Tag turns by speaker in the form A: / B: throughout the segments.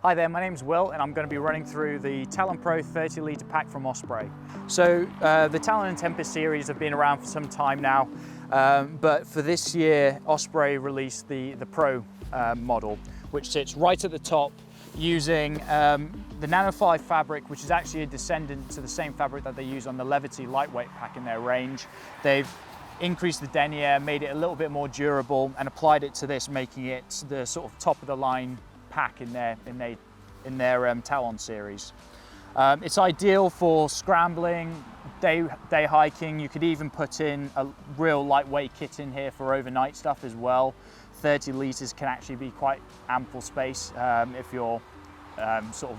A: Hi there, my name's Will and I'm going to be running through the Talon Pro 30 litre pack from Osprey. So the Talon and Tempest series have been around for some time now, but for this year Osprey released the Pro model, which sits right at the top using the NanoFly fabric, which is actually a descendant to the same fabric that they use on the Levity lightweight pack in their range. They've increased the denier, made it a little bit more durable and applied it to this, making it the sort of top of the line pack in their Talon series. It's ideal for scrambling, day hiking. You could even put in a real lightweight kit in here for overnight stuff as well. 30 litres can actually be quite ample space if you're sort of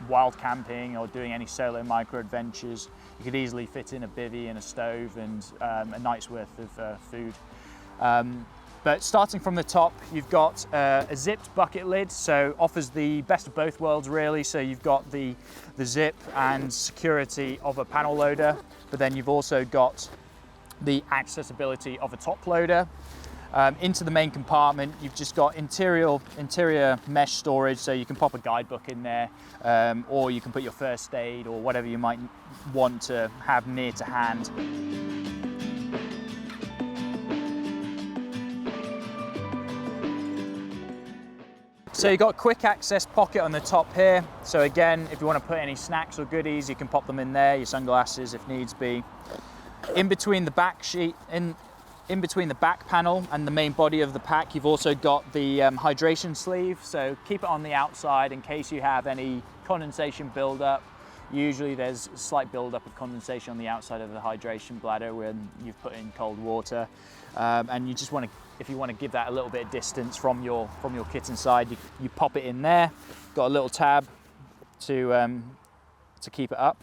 A: wild camping or doing any solo micro adventures. You could easily fit in a bivvy and a stove and a night's worth of food. But starting from the top, you've got a zipped bucket lid, so offers the best of both worlds really. So you've got the zip and security of a panel loader, but then you've also got the accessibility of a top loader. Into the main compartment, you've just got interior mesh storage, so you can pop a guidebook in there, or you can put your first aid or whatever you might want to have near to hand. So you've got a quick access pocket on the top here. So again, if you want to put any snacks or goodies, you can pop them in there, your sunglasses if needs be. In between the back sheet, in between the back panel and the main body of the pack, you've also got the hydration sleeve. So keep it on the outside in case you have any condensation buildup. Usually there's a slight buildup of condensation on the outside of the hydration bladder when you've put in cold water. And you just want to, if you want to give that a little bit of distance from your kit inside, you pop it in there. Got a little tab to keep it up.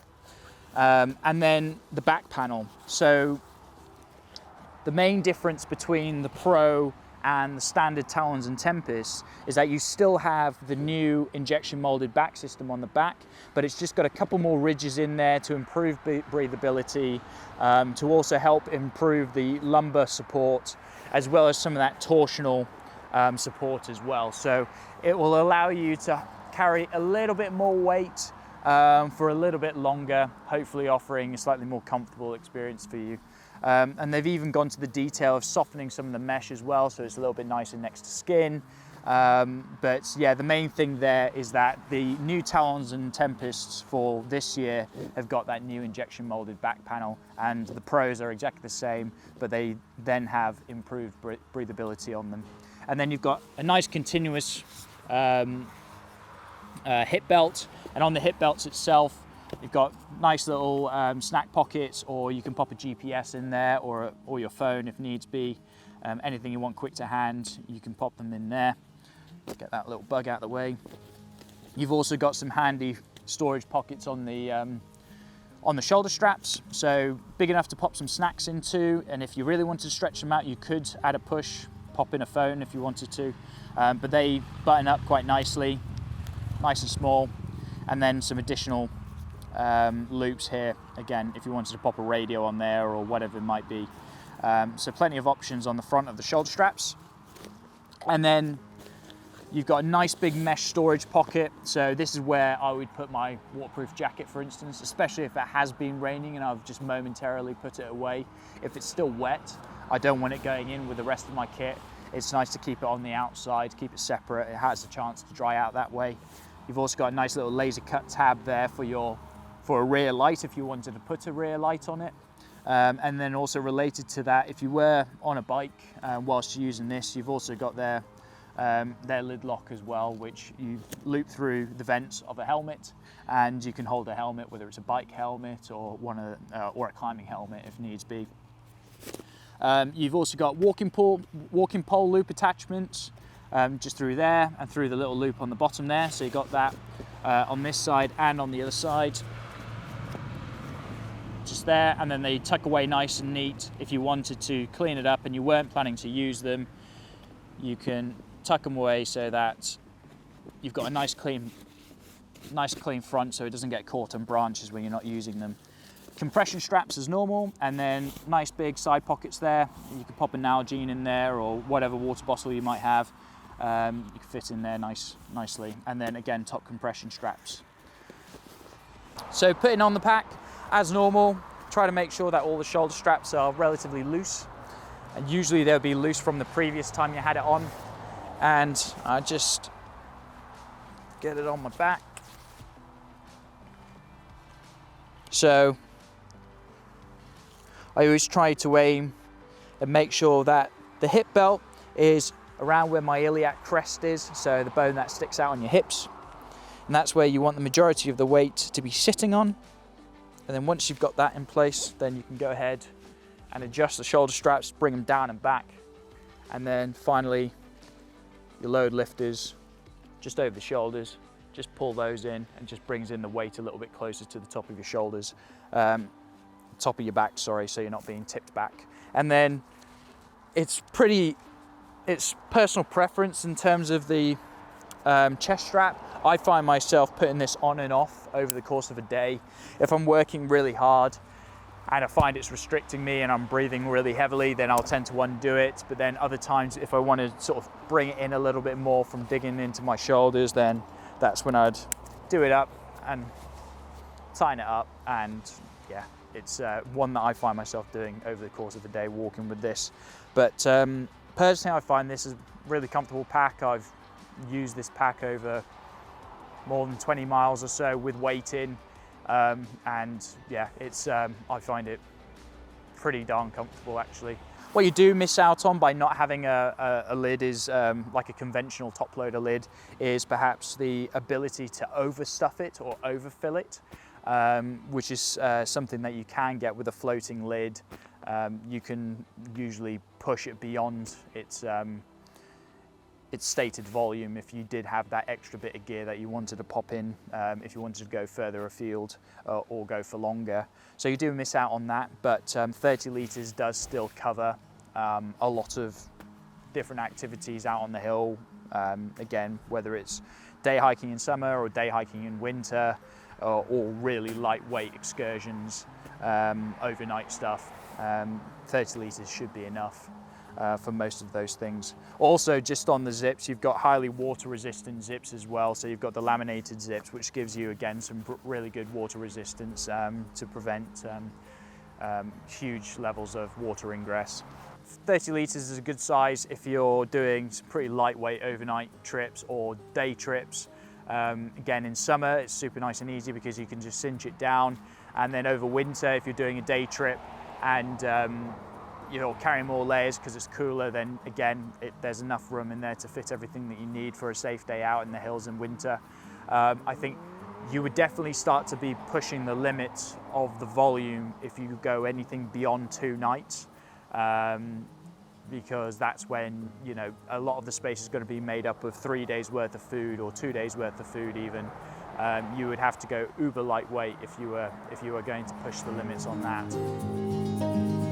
A: And then the back panel. So the main difference between the Pro and the standard Talons and Tempests is that you still have the new injection molded back system on the back, but it's just got a couple more ridges in there to improve breathability, to also help improve the lumbar support, as well as some of that torsional support as well. So it will allow you to carry a little bit more weight for a little bit longer, hopefully offering a slightly more comfortable experience for you. And they've even gone to the detail of softening some of the mesh as well, so it's a little bit nicer next to skin. But yeah, the main thing there is that the new Talons and Tempests for this year have got that new injection molded back panel, and the Pros are exactly the same, but they then have improved breathability on them. And then you've got a nice continuous hip belt, and on the hip belts itself, you've got nice little snack pockets, or you can pop a GPS in there, or your phone if needs be. Anything you want quick to hand, you can pop them in there. Get that little bug out of the way. You've also got some handy storage pockets on the shoulder straps, so big enough to pop some snacks into, and if you really wanted to stretch them out, you could add a push, pop in a phone if you wanted to, but they button up quite nicely, nice and small, and then some additional loops here, again, if you wanted to pop a radio on there or whatever it might be. So plenty of options on the front of the shoulder straps. And then you've got a nice big mesh storage pocket. So this is where I would put my waterproof jacket, for instance, especially if it has been raining and I've just momentarily put it away. If it's still wet, I don't want it going in with the rest of my kit. It's nice to keep it on the outside, keep it separate. It has a chance to dry out that way. You've also got a nice little laser cut tab there for a rear light if you wanted to put a rear light on it. And then also related to that, if you were on a bike whilst using this, you've also got their lid lock as well, which you loop through the vents of a helmet, and you can hold a helmet, whether it's a bike helmet or or a climbing helmet if needs be. You've also got walking pole loop attachments just through there and through the little loop on the bottom there. So you got that on this side and on the other side. Just there, and then they tuck away nice and neat. If you wanted to clean it up and you weren't planning to use them, you can tuck them away so that you've got a nice clean front, so it doesn't get caught on branches when you're not using them. Compression straps as normal, and then nice big side pockets there. You can pop a Nalgene in there or whatever water bottle you might have. You can fit in there nicely. And then again, top compression straps. So putting on the pack, as normal, try to make sure that all the shoulder straps are relatively loose. And usually they'll be loose from the previous time you had it on. And I just get it on my back. So I always try to aim and make sure that the hip belt is around where my iliac crest is, so the bone that sticks out on your hips. And that's where you want the majority of the weight to be sitting on. And then once you've got that in place, then you can go ahead and adjust the shoulder straps, bring them down and back. And then finally, your load lifters just over the shoulders, just pull those in and just brings in the weight a little bit closer to the top of your shoulders, top of your back, sorry, so you're not being tipped back. And then it's personal preference in terms of the chest strap. I find myself putting this on and off over the course of a day. If I'm working really hard and I find it's restricting me and I'm breathing really heavily, then I'll tend to undo it. But then other times, if I want to sort of bring it in a little bit more from digging into my shoulders, then that's when I'd do it up and tighten it up. And yeah, it's one that I find myself doing over the course of the day, walking with this. But personally, I find this is a really comfortable pack. I've used this pack over more than 20 miles or so with weight in, and yeah, it's I find it pretty darn comfortable actually. What you do miss out on by not having a lid is like a conventional top loader lid, is perhaps the ability to overstuff it or overfill it, which is something that you can get with a floating lid. You can usually push it beyond its stated volume if you did have that extra bit of gear that you wanted to pop in, if you wanted to go further afield or go for longer. So you do miss out on that, but 30 litres does still cover a lot of different activities out on the hill. Again, whether it's day hiking in summer or day hiking in winter, or really lightweight excursions, overnight stuff, 30 litres should be enough for most of those things. Also, just on the zips, you've got highly water resistant zips as well. So you've got the laminated zips, which gives you again some really good water resistance to prevent huge levels of water ingress. 30 litres is a good size if you're doing some pretty lightweight overnight trips or day trips. Again, in summer, it's super nice and easy because you can just cinch it down. And then over winter, if you're doing a day trip and you're carrying more layers because it's cooler, then again, there's enough room in there to fit everything that you need for a safe day out in the hills in winter. I think you would definitely start to be pushing the limits of the volume if you go anything beyond 2 nights, because that's when, you know, a lot of the space is going to be made up of 3 days worth of food or 2 days worth of food even. You would have to go uber lightweight if you were going to push the limits on that.